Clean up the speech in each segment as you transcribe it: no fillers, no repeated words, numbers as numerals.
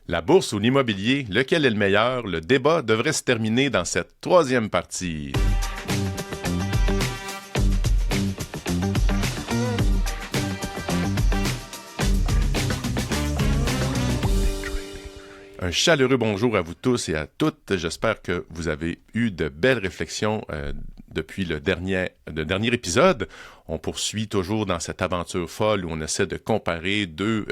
La bourse ou l'immobilier, lequel est le meilleur? Le débat devrait se terminer dans cette troisième partie. Un chaleureux bonjour à vous tous et à toutes. J'espère que vous avez eu de belles réflexions depuis le dernier épisode. On poursuit toujours dans cette aventure folle où on essaie de comparer deux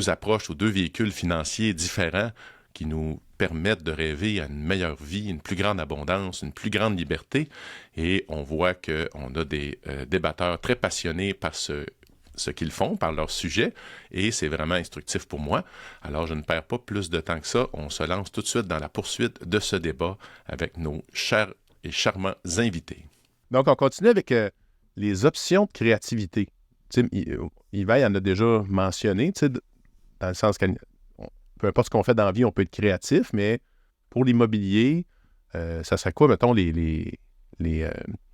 approches ou deux véhicules financiers différents qui nous permettent de rêver à une meilleure vie, une plus grande abondance, une plus grande liberté. Et on voit qu'on a des débatteurs très passionnés par ce qu'ils font, par leur sujet, et c'est vraiment instructif pour moi. Alors, je ne perds pas plus de temps que ça. On se lance tout de suite dans la poursuite de ce débat avec nos chers et charmants invités. Donc, on continue avec les options de créativité. Yvan en a déjà mentionné, dans le sens que peu importe ce qu'on fait dans la vie, on peut être créatif, mais pour l'immobilier, ça serait quoi, mettons, les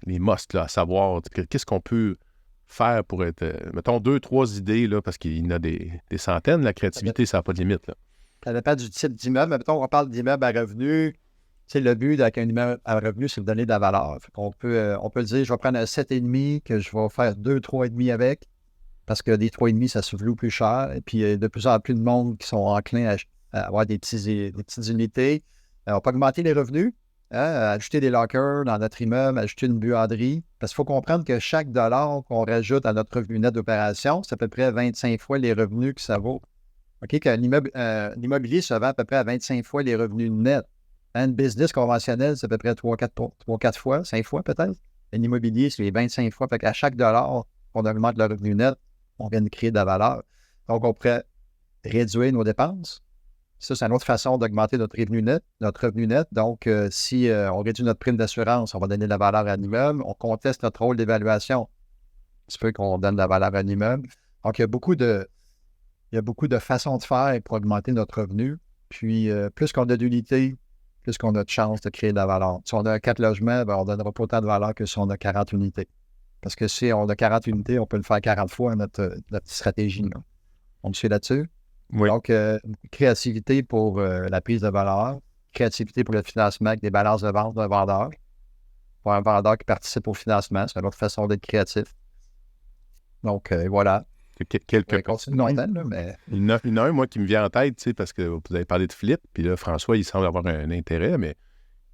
musts, là, à savoir qu'est-ce qu'on peut faire pour être, mettons, 2-3 idées, là, parce qu'il y en a des centaines, la créativité, ça n'a pas de limite. Là. Ça dépend du type d'immeuble. Mais mettons, on parle d'immeuble à revenu. Le but avec un immeuble à revenu, c'est de donner de la valeur. On peut dire, je vais prendre un 7,5 que je vais faire 2, 3,5 avec, parce que des 3,5, ça se loue plus cher. Et puis, il y a de plus en plus de monde qui sont enclins à avoir des petites unités. On peut augmenter les revenus. Ajouter des lockers dans notre immeuble, ajouter une buanderie. Parce qu'il faut comprendre que chaque dollar qu'on rajoute à notre revenu net d'opération, c'est à peu près 25 fois les revenus que ça vaut. OK? L'immobilier se vend à peu près à 25 fois les revenus nets. Un business conventionnel, c'est à peu près 3-4 fois, 5 fois peut-être. L'immobilier, c'est les 25 fois. Fait qu'à chaque dollar qu'on augmente le revenu net, on vient de créer de la valeur. Donc, on pourrait réduire nos dépenses. Ça, c'est une autre façon d'augmenter notre revenu net. Donc, si on réduit notre prime d'assurance, on va donner de la valeur à l'immeuble. On conteste notre rôle d'évaluation. C'est peu qu'on donne de la valeur à l'immeuble. Donc, il y a beaucoup de façons de faire pour augmenter notre revenu. Puis, plus qu'on a d'unités, plus qu'on a de chances de créer de la valeur. Si on a 4 logements, on ne donnera pas autant de valeur que si on a 40 unités. Parce que si on a 40 unités, on peut le faire 40 fois notre stratégie. Là. On me suit là-dessus? Oui. Donc, créativité pour la prise de valeur, créativité pour le financement avec des balances de vente d'un vendeur. Pour un vendeur qui participe au financement, c'est une autre façon d'être créatif. Donc, voilà. Continue longtemps, mais... Il y en a un, moi, qui me vient en tête, parce que vous avez parlé de flip, puis là, François, il semble avoir un intérêt, mais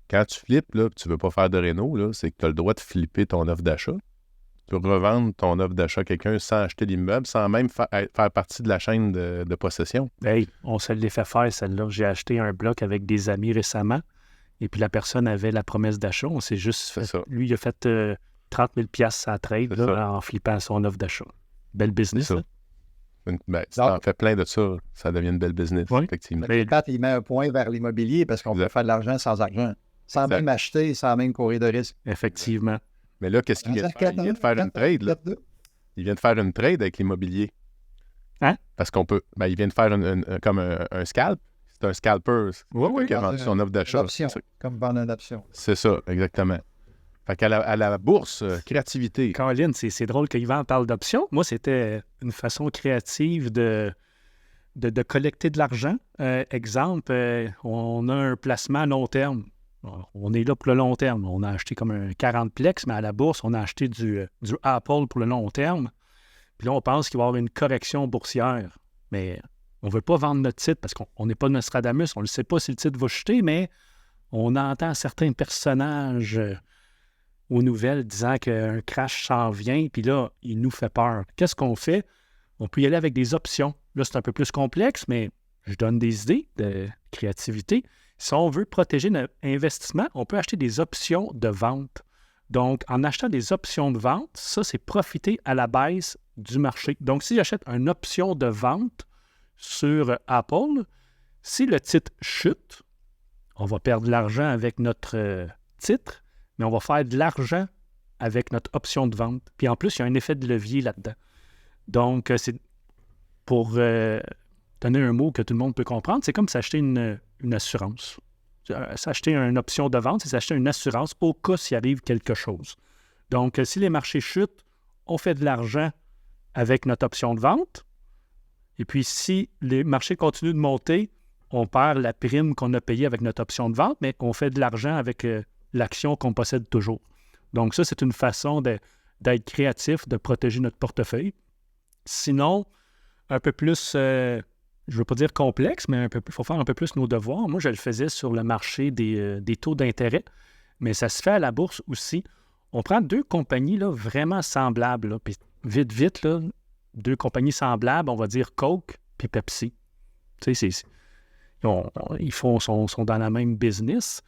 quand tu flippes, là, tu ne veux pas faire de réno, là, c'est que tu as le droit de flipper ton offre d'achat. Tu peux revendre ton offre d'achat à quelqu'un sans acheter l'immeuble, sans même faire partie de la chaîne de possession. Hey, on se l'est fait faire, celle-là. J'ai acheté un bloc avec des amis récemment, et puis la personne avait la promesse d'achat. On s'est juste fait... Lui, il a fait 30 000 $ à trade là, en flippant son offre d'achat. Belle business, là. Si t'en fais plein de ça, ça devient une belle business, effectivement. Mais Pat, il met un point vers l'immobilier parce qu'on peut faire de l'argent sans argent. Sans même acheter, sans même courir de risque. Effectivement. Mais là, qu'est-ce qu'il vient de faire? Il vient de faire une trade, là. Il vient de faire une trade avec l'immobilier. Hein? Parce qu'on peut... il vient de faire comme un scalp. C'est un scalper. Oui. Qui a vendu son offre d'achat. Comme vendre une option. C'est ça, exactement. Fait qu'à la bourse, créativité. Colin, c'est drôle qu'Yvan parle d'options. Moi, c'était une façon créative de collecter de l'argent. Exemple, on a un placement à long terme. On est là pour le long terme. On a acheté comme un 40plex, mais à la bourse, on a acheté du Apple pour le long terme. Puis là, on pense qu'il va y avoir une correction boursière. Mais on ne veut pas vendre notre titre parce qu'on n'est pas Nostradamus. On ne sait pas si le titre va chuter, mais on entend certains personnages aux nouvelles disant qu'un crash s'en vient. Puis là, il nous fait peur. Qu'est-ce qu'on fait? On peut y aller avec des options. Là, c'est un peu plus complexe, mais je donne des idées de créativité. Si on veut protéger notre investissement, on peut acheter des options de vente. Donc, en achetant des options de vente, ça, c'est profiter à la baisse du marché. Donc, si j'achète une option de vente sur Apple, si le titre chute, on va perdre de l'argent avec notre titre, mais on va faire de l'argent avec notre option de vente. Puis en plus, il y a un effet de levier là-dedans. Donc, c'est pour donner un mot que tout le monde peut comprendre, c'est comme s'acheter une assurance. S'acheter une option de vente, c'est s'acheter une assurance au cas s'il arrive quelque chose. Donc, si les marchés chutent, on fait de l'argent avec notre option de vente. Et puis, si les marchés continuent de monter, on perd la prime qu'on a payée avec notre option de vente, mais on fait de l'argent avec l'action qu'on possède toujours. Donc ça, c'est une façon d'être créatif, de protéger notre portefeuille. Sinon, un peu plus, je ne veux pas dire complexe, mais il faut faire un peu plus nos devoirs. Moi, je le faisais sur le marché des taux d'intérêt, mais ça se fait à la bourse aussi. On prend deux compagnies là, vraiment semblables. Là, puis vite, là, deux compagnies semblables, on va dire Coke puis Pepsi. Tu sais, ils sont dans la même business.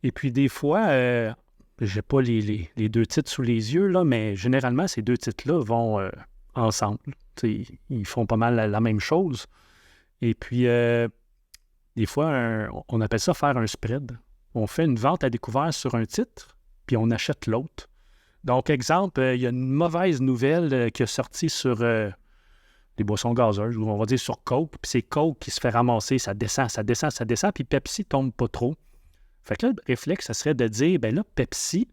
Et puis des fois, je n'ai pas les deux titres sous les yeux, là, mais généralement, ces deux titres-là vont ensemble. Tu sais, ils font pas mal la même chose. Et puis, des fois, on appelle ça faire un spread. On fait une vente à découvert sur un titre, puis on achète l'autre. Donc, exemple, il y a une mauvaise nouvelle qui est sortie sur les boissons gazeuses, ou on va dire sur Coke, puis c'est Coke qui se fait ramasser, ça descend, puis Pepsi tombe pas trop. Fait que là, le réflexe, ça serait de dire, ben là, Pepsi,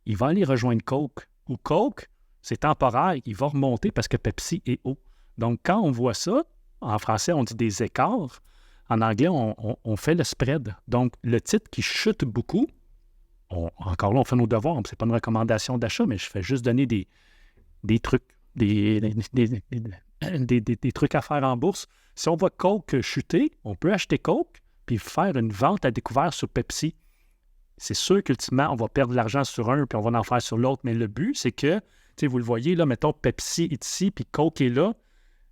il va aller rejoindre Coke. Ou Coke, c'est temporaire, il va remonter parce que Pepsi est haut. Donc, quand on voit ça, en français, on dit des écarts. En anglais, on fait le spread. Donc, le titre qui chute beaucoup, encore là, on fait nos devoirs. C'est pas une recommandation d'achat, mais je fais juste donner des trucs, des trucs à faire en bourse. Si on voit Coke chuter, on peut acheter Coke puis faire une vente à découvert sur Pepsi. C'est sûr qu'ultimement, on va perdre de l'argent sur un puis on va en faire sur l'autre. Mais le but, c'est que, tu sais, vous le voyez, là, mettons, Pepsi est ici puis Coke est là.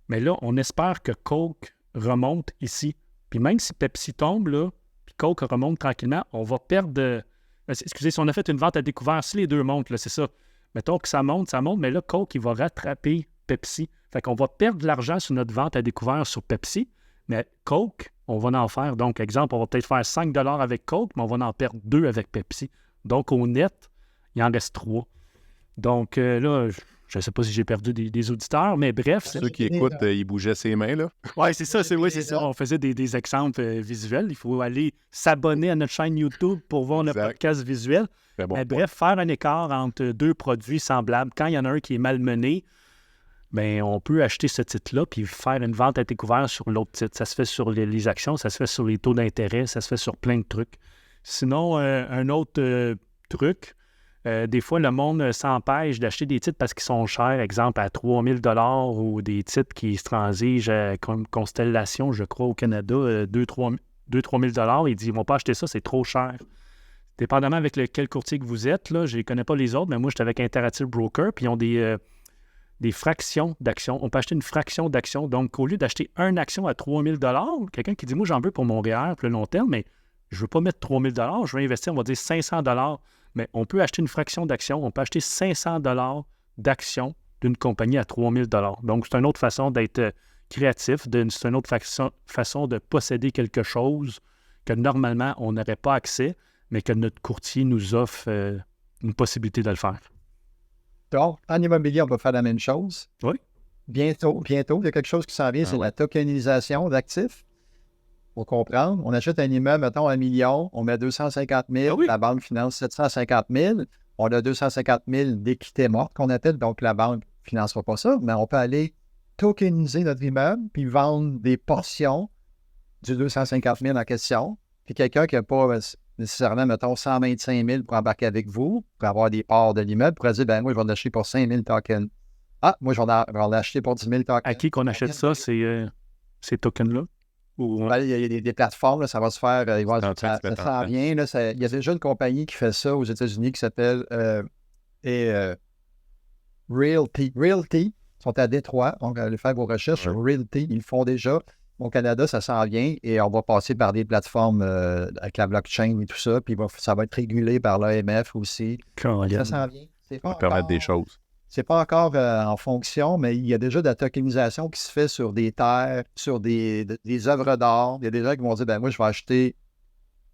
Mais là, on espère que Coke remonte ici. Puis même si Pepsi tombe, là, puis Coke remonte tranquillement, on va perdre... Excusez, si on a fait une vente à découvert, si les deux montent, là, c'est ça. Mettons que ça monte, mais là, Coke, il va rattraper Pepsi. Fait qu'on va perdre de l'argent sur notre vente à découvert sur Pepsi, mais Coke, on va en faire. Donc, exemple, on va peut-être faire 5 $ avec Coke, mais on va en perdre 2 avec Pepsi. Donc, au net, il en reste 3. Donc, là, je ne sais pas si j'ai perdu des auditeurs, mais bref. Ceux qui écoutent, ils bougeaient ses mains, là. Oui, c'est ça. On faisait des exemples visuels. Il faut aller s'abonner à notre chaîne YouTube pour voir notre podcast visuel. Bon, mais bref, faire un écart entre deux produits semblables. Quand il y en a un qui est malmené, bien, on peut acheter ce titre-là puis faire une vente à découvert sur l'autre titre. Ça se fait sur les actions, ça se fait sur les taux d'intérêt, ça se fait sur plein de trucs. Sinon, un autre truc, des fois, le monde s'empêche d'acheter des titres parce qu'ils sont chers, exemple à 3 000 $ ou des titres qui se transigent comme Constellation, je crois, au Canada, 2-3 000 $. Ils disent, ils ne vont pas acheter ça, c'est trop cher. Dépendamment avec quel courtier que vous êtes, là, je ne connais pas les autres, mais moi, j'étais avec Interactive Broker, puis ils ont des fractions d'actions. On peut acheter une fraction d'action. Donc, au lieu d'acheter une action à 3 000 $, quelqu'un qui dit, moi, j'en veux pour mon REER pour le long terme, mais je ne veux pas mettre 3 000 $, je veux investir, on va dire 500 $. Mais on peut acheter une fraction d'action. On peut acheter 500 $ d'actions d'une compagnie à 3 000 $. Donc, c'est une autre façon d'être créatif. C'est une autre façon de posséder quelque chose que normalement, on n'aurait pas accès, mais que notre courtier nous offre une possibilité de le faire. Donc, en immobilier, on peut faire la même chose. Oui. Bientôt, il y a quelque chose qui s'en vient, c'est la tokenisation d'actifs. Pour comprendre, on achète un immeuble, mettons, 1 million, on met 250 000, la banque finance 750 000, on a 250 000 d'équité morte qu'on appelle, donc la banque ne financera pas ça, mais on peut aller tokeniser notre immeuble puis vendre des portions du 250 000 en question. Puis quelqu'un qui n'a pas nécessairement, mettons, 125 000 pour embarquer avec vous, pour avoir des parts de l'immeuble, pourrait dire, ben moi, je vais l'acheter pour 5 000 tokens. Ah, moi, je vais l'acheter pour 10 000 tokens. À qui qu'on achète ça, ces tokens-là? Ben, il y a des plateformes, là, ça va se faire. Ça s'en vient. Là, il y a déjà une compagnie qui fait ça aux États-Unis qui s'appelle Realty. Realty, ils sont à Détroit. Donc, allez faire vos recherches sur Realty. Ils le font déjà. Au Canada, ça s'en vient et on va passer par des plateformes avec la blockchain et tout ça. Puis ça va être régulé par l'AMF aussi. Ça s'en vient. Ça va permettre des choses. C'est pas encore en fonction, mais il y a déjà de la tokenisation qui se fait sur des terres, sur des œuvres d'art. Il y a des gens qui vont dire, ben moi, je vais acheter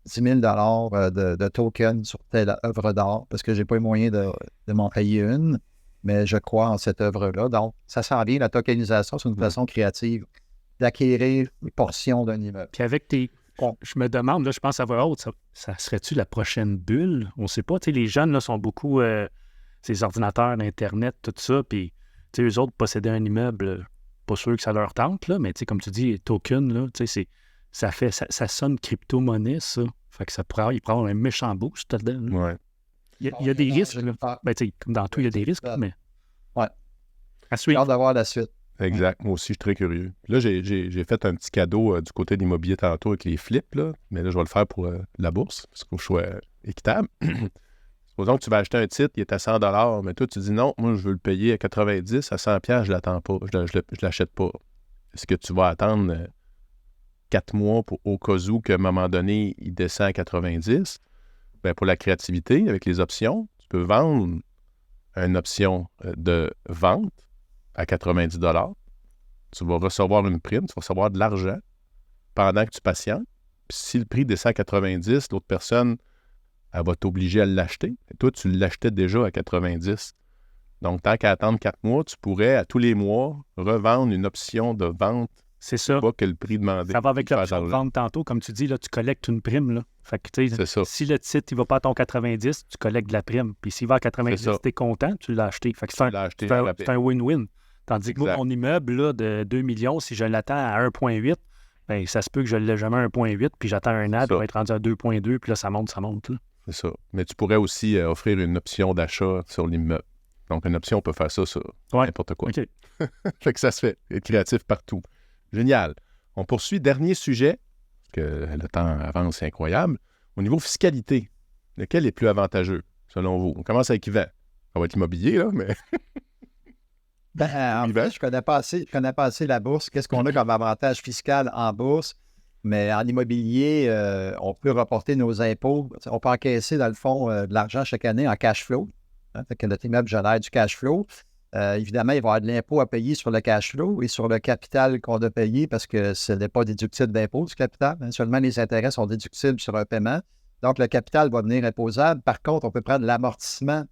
10 000 $ de tokens sur telle œuvre d'art parce que je n'ai pas les moyens de m'en payer une, mais je crois en cette œuvre-là. Donc, ça s'en vient, la tokenisation, c'est une façon créative d'acquérir une portion d'un immeuble. Puis avec je me demande, là, je pense à voix haute, ça serait-tu la prochaine bulle? On ne sait pas. Tu sais, les jeunes là, sont beaucoup... ces ordinateurs, l'Internet, tout ça, puis eux autres possédaient un immeuble pas sûr que ça leur tente, là, mais comme tu dis, token, là, ça sonne crypto-monnaie, ça. Fait que il pourrait avoir un méchant boost là-dedans. Là. Ouais. Il y a des risques. Là. Comme dans tout, il y a des risques, mais... Ouais. À suivre. J'ai hâte d'avoir la suite. Exact. Moi aussi, je suis très curieux. Là, j'ai fait un petit cadeau du côté de l'immobilier tantôt avec les flips, là. Mais là, je vais le faire pour la bourse, parce qu'il faut que je sois équitable. Supposons que tu vas acheter un titre, il est à 100 $, mais toi, tu dis non, moi, je veux le payer à 90, à 100 $, je l'attends pas, je l'achète pas. Est-ce que tu vas attendre 4 mois au cas où qu'à un moment donné, il descend à 90? Bien, pour la créativité, avec les options, tu peux vendre une option de vente à 90 $. Tu vas recevoir une prime, tu vas recevoir de l'argent pendant que tu patientes. Puis si le prix descend à 90, l'autre personne, elle va t'obliger à l'acheter. Et toi, tu l'achetais déjà à 90. Donc, tant qu'à attendre 4 mois, tu pourrais, à tous les mois, revendre une option de vente. C'est ça. Pas que le prix demandé. Ça va avec l'option de vente tantôt. Comme tu dis, là, tu collectes une prime. Là. Fait que, c'est ça. Si le titre ne va pas à ton 90, tu collectes de la prime. Puis s'il va à 90, tu es content, tu l'as acheté. Fait que c'est un win-win. Tandis que moi, mon immeuble là, de 2 millions, si je l'attends à 1,8, bien, ça se peut que je ne l'ai jamais à 1,8, puis j'attends un an, puis il va être rendu à 2,2, puis là, ça monte. Là. C'est ça. Mais tu pourrais aussi offrir une option d'achat sur l'immeuble. Donc, une option, on peut faire ça sur n'importe quoi. OK. Fait que ça se fait. Être créatif partout. Génial. On poursuit. Dernier sujet, parce que le temps avance, c'est incroyable. Au niveau fiscalité, lequel est plus avantageux, selon vous? On commence avec Yvan. Ça va être l'immobilier, là, mais... En fait, je connais pas assez la bourse. Qu'est-ce qu'on a comme avantage fiscal en bourse? Mais en immobilier, on peut reporter nos impôts. On peut encaisser, dans le fond, de l'argent chaque année en cash flow. Fait que notre immeuble génère du cash flow. Évidemment, il va y avoir de l'impôt à payer sur le cash flow et sur le capital qu'on a payé parce que ce n'est pas déductible d'impôt du capital. Seulement les intérêts sont déductibles sur un paiement. Donc, le capital va devenir imposable. Par contre, on peut prendre l'amortissement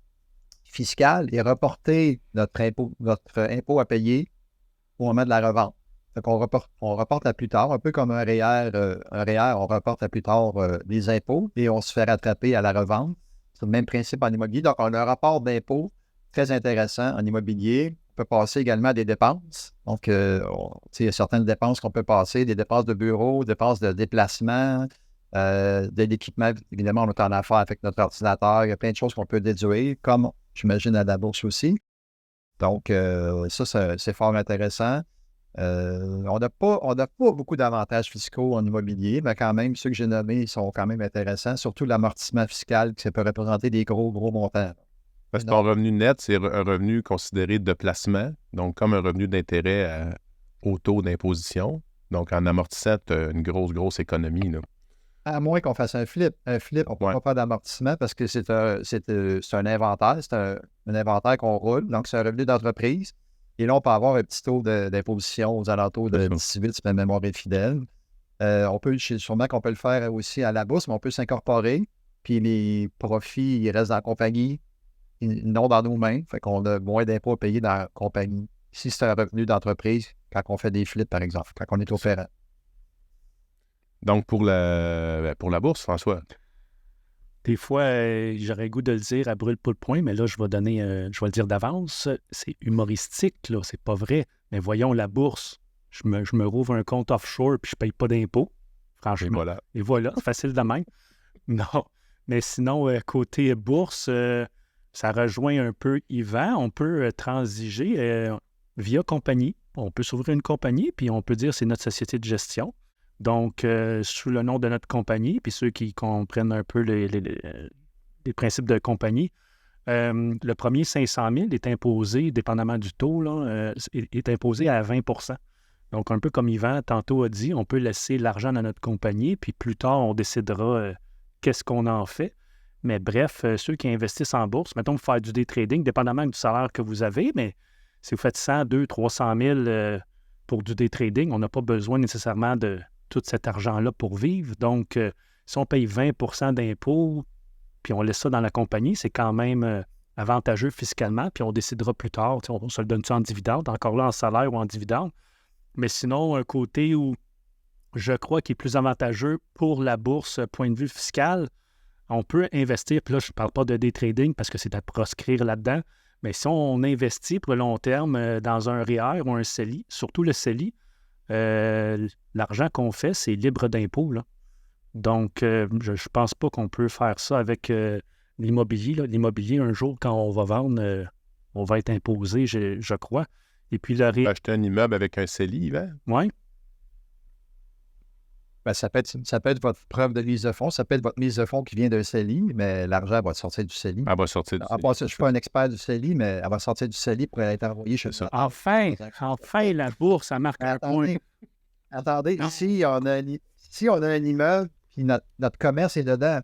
fiscal et reporter notre impôt à payer au moment de la revente. Donc, on reporte à plus tard, un peu comme un REER, on reporte à plus tard les impôts et on se fait rattraper à la revente. C'est le même principe en immobilier. Donc, on a un rapport d'impôt très intéressant en immobilier. On peut passer également à des dépenses. Donc, il y a certaines dépenses qu'on peut passer, des dépenses de bureau, dépenses de déplacement, de l'équipement. Évidemment, on est en affaire avec notre ordinateur. Il y a plein de choses qu'on peut déduire, comme j'imagine à la bourse aussi. Donc, ça, c'est fort intéressant. On n'a pas beaucoup d'avantages fiscaux en immobilier, mais quand même, ceux que j'ai nommés sont quand même intéressants, surtout l'amortissement fiscal, qui peut représenter des gros montants. Parce que ton revenu net, c'est un revenu considéré de placement, donc comme un revenu d'intérêt au taux d'imposition. Donc, en amortissant, tu as une grosse économie, là. À moins qu'on fasse un flip. Un flip, on ne peut pas faire d'amortissement parce que c'est un inventaire. C'est un inventaire qu'on roule. Donc, c'est un revenu d'entreprise. Et là, on peut avoir un petit taux d'imposition aux alentours de 18, si ma mémoire est fidèle. Sûrement qu'on peut le faire aussi à la bourse, mais on peut s'incorporer. Puis les profits, ils restent dans la compagnie, non dans nos mains. Fait qu'on a moins d'impôts à payer dans la compagnie. Si c'est un revenu d'entreprise, quand on fait des flips, par exemple, quand on est opérant. Donc, pour la bourse, François? Des fois, j'aurais le goût de le dire à brûle pour le point, mais là, je vais le dire d'avance. C'est humoristique, là, c'est pas vrai. Mais voyons, la bourse, je me rouvre un compte offshore puis je paye pas d'impôts, franchement. Et voilà, c'est facile de même. Non, mais sinon, côté bourse, ça rejoint un peu Yvan. On peut transiger via compagnie. On peut s'ouvrir une compagnie, puis on peut dire c'est notre société de gestion. Donc, sous le nom de notre compagnie, puis ceux qui comprennent un peu les principes de compagnie, le premier 500 000 est imposé, dépendamment du taux, là, est imposé à 20 %. Donc, un peu comme Yvan tantôt a dit, on peut laisser l'argent dans notre compagnie, puis plus tard, on décidera qu'est-ce qu'on en fait. Mais bref, ceux qui investissent en bourse, mettons, vous faire du day trading, dépendamment du salaire que vous avez, mais si vous faites 100, 200, 300 000 pour du day trading, on n'a pas besoin nécessairement de tout cet argent-là pour vivre. Donc, si on paye 20 % d'impôts, puis on laisse ça dans la compagnie, c'est quand même avantageux fiscalement, puis on décidera plus tard, on se le donne-tu en dividende, encore là en salaire ou en dividende. Mais sinon, un côté où je crois qu'il est plus avantageux pour la bourse, point de vue fiscal, on peut investir, puis là, je ne parle pas de day trading parce que c'est à proscrire là-dedans, Mais si on investit pour le long terme dans un REER ou un CELI, surtout le CELI, l'argent qu'on fait, c'est libre d'impôt, là. Donc, je ne pense pas qu'on peut faire ça avec l'immobilier, là. L'immobilier, un jour, quand on va vendre, on va être imposé, je crois. Et puis, le Tu peux acheter un immeuble avec un CELI, Yvan? Oui. Ben, ça peut être votre preuve de mise de fonds, ça peut être votre mise de fonds qui vient d'un CELI, mais l'argent va sortir du CELI. Elle va sortir du CELI. Je ne suis pas un expert du CELI, mais elle va sortir du CELI pour être envoyée chez ça. Enfin, la bourse, ça marque un point. Attendez, si on a un immeuble, puis notre commerce est dedans.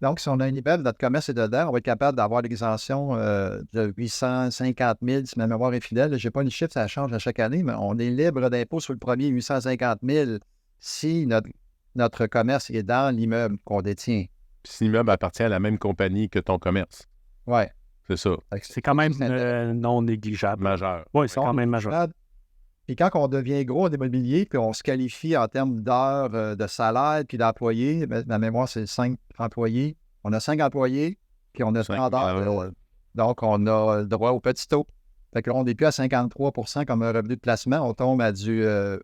Donc, si on a un immeuble, notre commerce est dedans, on va être capable d'avoir l'exemption de 850 000, si ma mémoire est fidèle. Je n'ai pas le chiffre, ça change à chaque année, mais on est libre d'impôt sur le premier 850 000 si notre commerce est dans l'immeuble qu'on détient. Puis si l'immeuble appartient à la même compagnie que ton commerce. Oui. C'est ça. C'est quand même non négligeable. Majeur. Oui, c'est quand même majeur. Puis quand on devient gros en immobilier, puis on se qualifie en termes d'heures de salaire puis d'employés, ma mémoire, c'est 5 employés. On a 5 employés, puis on a 30 heures. Donc, on a le droit au petit taux. Fait que là, on n'est plus à 53 comme un revenu de placement. On tombe à je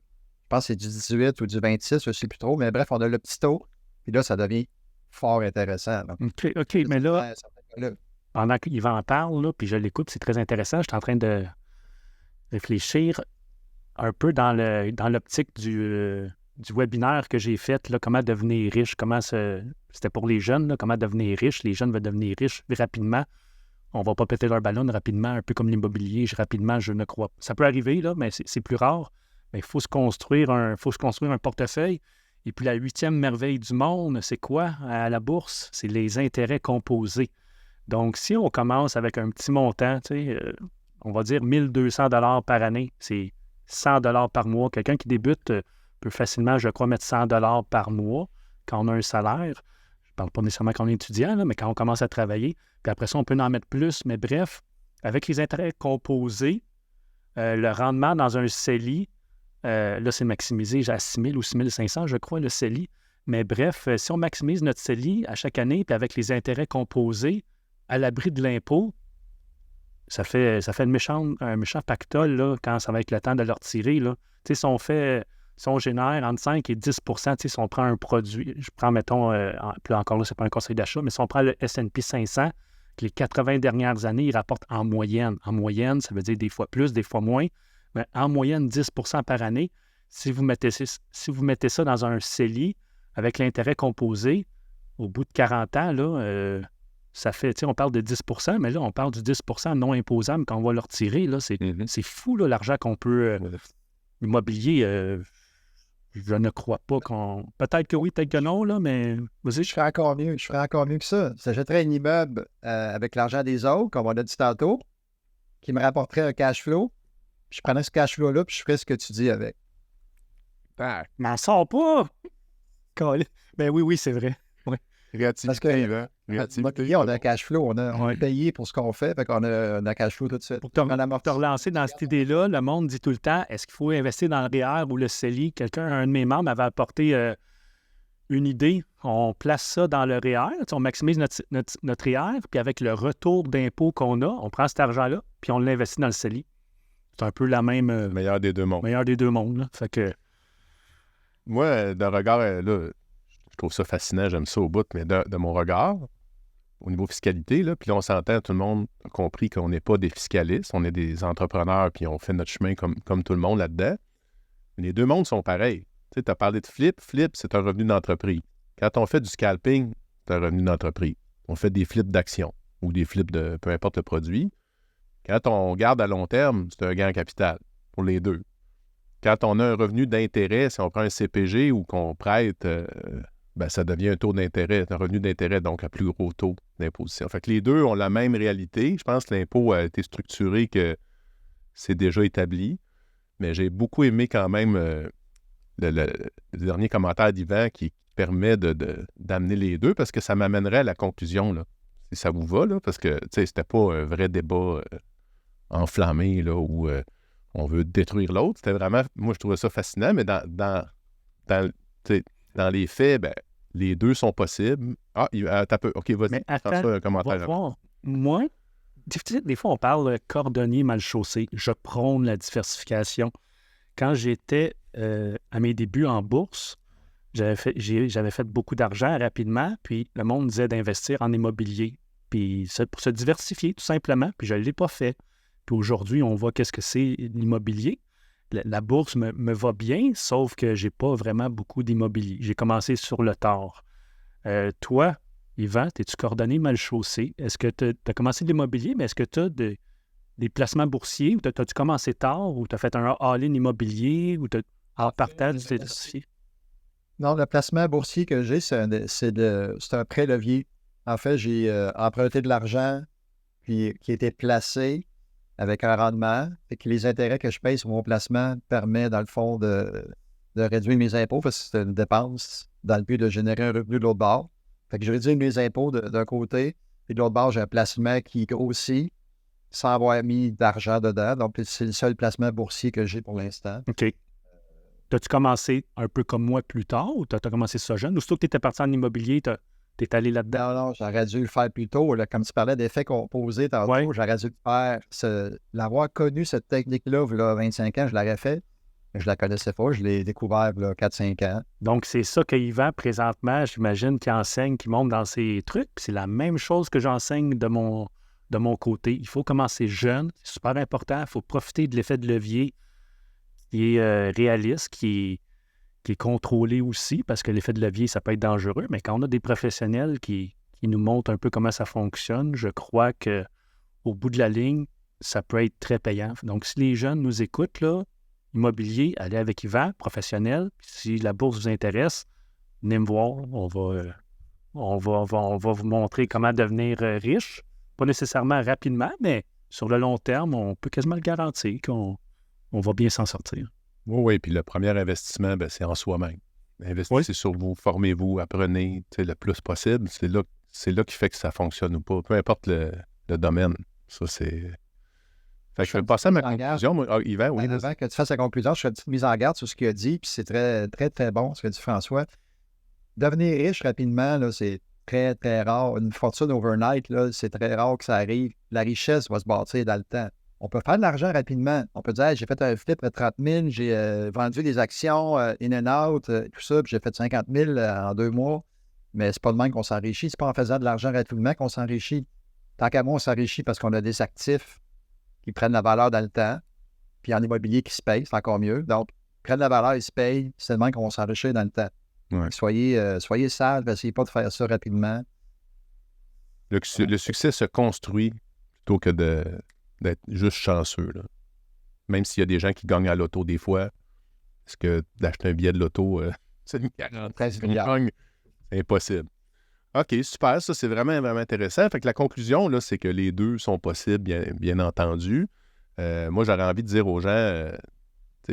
pense que c'est du 18 ou du 26, je ne sais plus trop. Mais bref, on a le petit taux. Puis là, ça devient fort intéressant. Donc, OK, mais là, pendant qu'Yvan en parle, là, puis je l'écoute, c'est très intéressant. Je suis en train de réfléchir un peu dans l'optique du webinaire que j'ai fait, là, comment devenir riche, c'était pour les jeunes, là, comment devenir riche. Les jeunes veulent devenir riches rapidement. On ne va pas péter leur ballon rapidement, un peu comme l'immobilier. Rapidement, je ne crois pas. Ça peut arriver, là, mais c'est plus rare. Mais il faut se construire un portefeuille. Et puis la 8e merveille du monde, c'est quoi à la bourse? C'est les intérêts composés. Donc, si on commence avec un petit montant, on va dire 1 200 $ par année, c'est 100 $ par mois. Quelqu'un qui débute peut facilement, je crois, mettre 100 $ par mois quand on a un salaire. Je ne parle pas nécessairement quand on est étudiant, là, mais quand on commence à travailler. Puis après ça, on peut en mettre plus. Mais bref, avec les intérêts composés, le rendement dans un CELI, là, c'est maximisé à 6 000 ou 6 500, je crois, le CELI. Mais bref, si on maximise notre CELI à chaque année, puis avec les intérêts composés, à l'abri de l'impôt, ça fait un méchant pactole là, quand ça va être le temps de le retirer. Là. Si on génère entre 5 et 10 si on prend un produit, je prends, mettons, puis là encore là, ce n'est pas un conseil d'achat, mais si on prend le S&P 500, que les 80 dernières années, il rapporte en moyenne. En moyenne, ça veut dire des fois plus, des fois moins, mais en moyenne 10 par année. Si vous mettez ça dans un CELI avec l'intérêt composé, au bout de 40 ans, là, ça fait, on parle de 10 mais là, on parle du 10 non imposable quand on va le retirer. Là, c'est fou, là, l'argent qu'on peut... Immobilier, je ne crois pas qu'on... Peut-être que oui, peut-être que non, là, mais... Je ferais encore mieux. Que ça. J'achèterais un immeuble avec l'argent des autres, comme on a dit tantôt, qui me rapporterait un cash flow. Puis je prendrais ce cash flow-là, puis je ferais ce que tu dis avec. M'en sors pas! Ben oui, c'est vrai. Ouais. Créativité, on a un cash flow, on a payé pour ce qu'on fait, fait qu'on a un cash flow tout de suite. Pour te relancer dans cette idée-là, le monde dit tout le temps, est-ce qu'il faut investir dans le REER ou le CELI? Un de mes membres m'avait apporté une idée. On place ça dans le REER, on maximise notre REER, puis avec le retour d'impôt qu'on a, on prend cet argent-là, puis on l'investit dans le CELI. C'est un peu la même... meilleur des deux mondes. Meilleur des deux mondes, là. Fait que... Moi, de regard, là, je trouve ça fascinant, j'aime ça au bout, mais de mon regard, au niveau fiscalité, là, puis là, on s'entend, tout le monde a compris qu'on n'est pas des fiscalistes, on est des entrepreneurs, puis on fait notre chemin comme tout le monde là-dedans. Les deux mondes sont pareils. Tu sais, tu as parlé de flip. Flip, c'est un revenu d'entreprise. Quand on fait du scalping, c'est un revenu d'entreprise. On fait des flips d'actions ou des flips de peu importe le produit. Quand on garde à long terme, c'est un gain en capital pour les deux. Quand on a un revenu d'intérêt, si on prend un CPG ou qu'on prête, ça devient un taux d'intérêt, un revenu d'intérêt, donc un plus gros taux d'imposition. Fait que les deux ont la même réalité. Je pense que l'impôt a été structuré que c'est déjà établi. Mais j'ai beaucoup aimé quand même le dernier commentaire d'Yvan qui permet d'amener les deux parce que ça m'amènerait à la conclusion, là, si ça vous va, là, parce que c'était pas un vrai débat enflammé là, où on veut détruire l'autre. C'était vraiment, moi je trouvais ça fascinant, mais dans les faits, les deux sont possibles. Ah, t'as peu. OK, vas-y. Mais attends, un commentaire. va voir. Moi, Des fois, on parle de cordonnier mal chaussé. Je prône la diversification. Quand j'étais à mes débuts en bourse, j'avais fait beaucoup d'argent rapidement, puis le monde disait d'investir en immobilier. Puis pour se diversifier, tout simplement, puis je ne l'ai pas fait. Puis aujourd'hui, on voit qu'est-ce que c'est l'immobilier. La bourse me va bien, sauf que je n'ai pas vraiment beaucoup d'immobilier. J'ai commencé sur le tard. Toi, Yvan, es-tu cordonnier mal chaussé? Est-ce que tu as commencé de l'immobilier, mais est-ce que tu as des placements boursiers? Ou as-tu commencé tard? Ou tu as fait un all-in immobilier? Ou en partage, tu t'es diversifié? Non, le placement boursier que j'ai, c'est un prêt levier. En fait, j'ai emprunté de l'argent qui a été placé avec un rendement et que les intérêts que je paye sur mon placement permettent, dans le fond, de réduire mes impôts parce que c'est une dépense dans le but de générer un revenu de l'autre bord. Fait que je réduis mes impôts d'un côté et de l'autre bord, j'ai un placement qui grossit sans avoir mis d'argent dedans. Donc, c'est le seul placement boursier que j'ai pour l'instant. OK. T'as-tu commencé un peu comme moi plus tard ou t'as commencé ça jeune? Ou surtout que tu étais parti en immobilier, t'es allé là-dedans? Non, j'aurais dû le faire plus tôt. Là, comme tu parlais d'effets composés tantôt, Ouais. j'aurais dû le faire. L'avoir connu, cette technique-là, il y a 25 ans, je l'aurais fait. Mais je la connaissais pas. Je l'ai découvert il y a 4-5 ans. Donc, c'est ça que Yvan, présentement, j'imagine, qui enseigne, qui monte dans ses trucs. Puis c'est la même chose que j'enseigne de mon côté. Il faut commencer jeune. C'est super important. Il faut profiter de l'effet de levier qui est réaliste, qui est contrôlé aussi, parce que l'effet de levier, ça peut être dangereux. Mais quand on a des professionnels qui nous montrent un peu comment ça fonctionne, je crois qu'au bout de la ligne, ça peut être très payant. Donc, si les jeunes nous écoutent, là, immobilier, allez avec Yvan, professionnel. Puis si la bourse vous intéresse, venez me voir. On va vous montrer comment devenir riche. Pas nécessairement rapidement, mais sur le long terme, on peut quasiment le garantir qu'on va bien s'en sortir. Oui, puis le premier investissement, c'est en soi-même. Investissez sur vous, formez-vous, apprenez le plus possible. C'est là qui fait que ça fonctionne ou pas, peu importe le domaine. Ça, c'est... Fait que je vais passer à ma conclusion. Yvan, oui. Avant que tu fasses la conclusion, je fais une petite mise en garde sur ce qu'il a dit, puis c'est très, très, très bon ce que dit François. Devenir riche rapidement, là, c'est très, très rare. Une fortune overnight, là, c'est très rare que ça arrive. La richesse va se bâtir dans le temps. On peut faire de l'argent rapidement. On peut dire, hey, j'ai fait un flip à 30 000, j'ai vendu des actions in and out, tout ça, puis j'ai fait 50 000 en 2 mois. Mais c'est pas de même qu'on s'enrichit. C'est pas en faisant de l'argent rapidement qu'on s'enrichit. Tant qu'à moi, on s'enrichit parce qu'on a des actifs qui prennent la valeur dans le temps, puis en immobilier qui se paye, c'est encore mieux. Donc, prennent la valeur, ils se payent, c'est le même qu'on va s'enrichir dans le temps. Ouais. Soyez sages, essayez pas de faire ça rapidement. Le succès se construit plutôt que d'être juste chanceux. Là. Même s'il y a des gens qui gagnent à l'auto des fois, parce que d'acheter un billet de l'auto, c'est une 13 milliards. C'est impossible. OK, super. Ça, c'est vraiment, vraiment intéressant. Fait que la conclusion, là, c'est que les deux sont possibles, bien entendu. Moi, j'aurais envie de dire aux gens,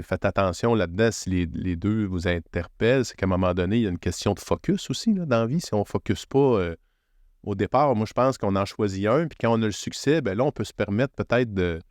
faites attention là-dedans si les deux vous interpellent. C'est qu'à un moment donné, il y a une question de focus aussi là, dans la vie. Si on ne focus pas au départ, moi, je pense qu'on en choisit un. Puis quand on a le succès, là, on peut se permettre peut-être de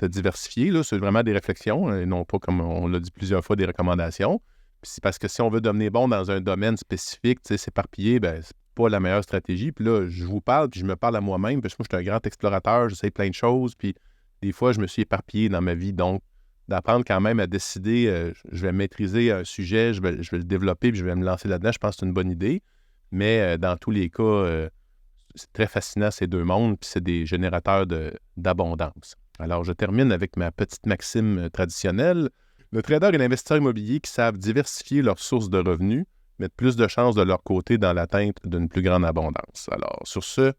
diversifier. Là, c'est vraiment des réflexions et non pas, comme on l'a dit plusieurs fois, des recommandations. Puis c'est parce que si on veut devenir bon dans un domaine spécifique, s'éparpiller, c'est pas la meilleure stratégie. Puis là, je vous parle, puis je me parle à moi-même, parce que moi, je suis un grand explorateur, j'essaie plein de choses, puis des fois, je me suis éparpillé dans ma vie. Donc, d'apprendre quand même à décider, je vais maîtriser un sujet, je vais le développer, puis je vais me lancer là-dedans, je pense que c'est une bonne idée. Mais dans tous les cas, c'est très fascinant ces deux mondes, puis c'est des générateurs d'abondance. Alors, je termine avec ma petite maxime traditionnelle. Le trader et l'investisseur immobilier qui savent diversifier leurs sources de revenus mettent plus de chances de leur côté dans l'atteinte d'une plus grande abondance. Alors, sur ce,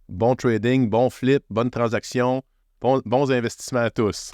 bon trading, bon flip, bonne transaction, bons investissements à tous.